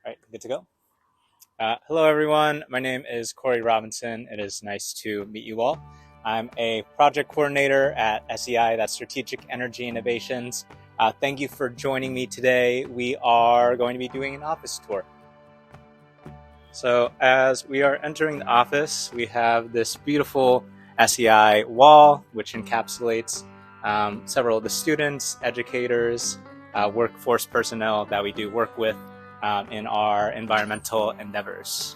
All right, good to go. Hello, everyone. My name is Corey Robinson. It is nice to meet you all. I'm a project coordinator at SEI, that's Strategic Energy Innovations. Thank you for joining me today. We are going to be doing an office tour. So as we are entering the office, we have this beautiful SEI wall, which encapsulates several of the students, educators, workforce personnel that we do work with in our environmental endeavors.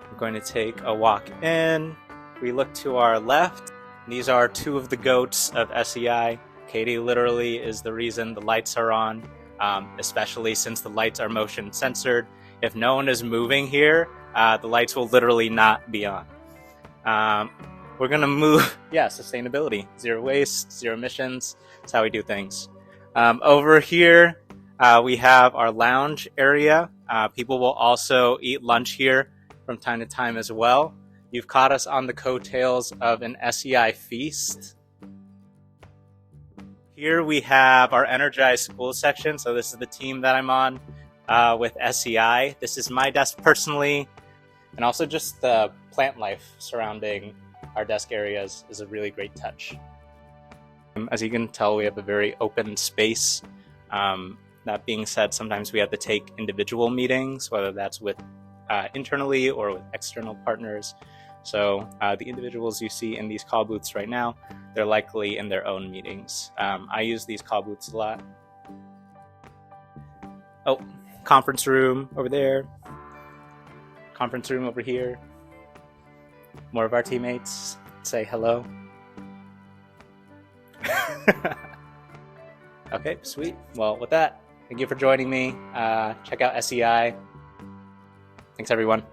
We're going to take a walk in. We look to our left. These are two of the goats of SEI. Katie literally is the reason the lights are on, especially since the lights are motion censored. If no one is moving here, the lights will literally not be on. We're gonna move, sustainability, zero waste, zero emissions. That's how we do things. Over here, we have our lounge area. People will also eat lunch here from time to time as well. You've caught us on the coattails of an SEI feast. Here we have our Energized School section. So this is the team that I'm on with SEI. This is my desk personally, and also just the plant life surrounding our desk areas is a really great touch. As you can tell, we have a very open space. That being said, sometimes we have to take individual meetings, whether that's with internally or with external partners. So the individuals you see in these call booths right now, they're likely in their own meetings. I use these call booths a lot. Oh, conference room over there. Conference room over here. More of our teammates say hello. Okay, sweet. Well, with that, thank you for joining me. Check out SEI. Thanks, everyone.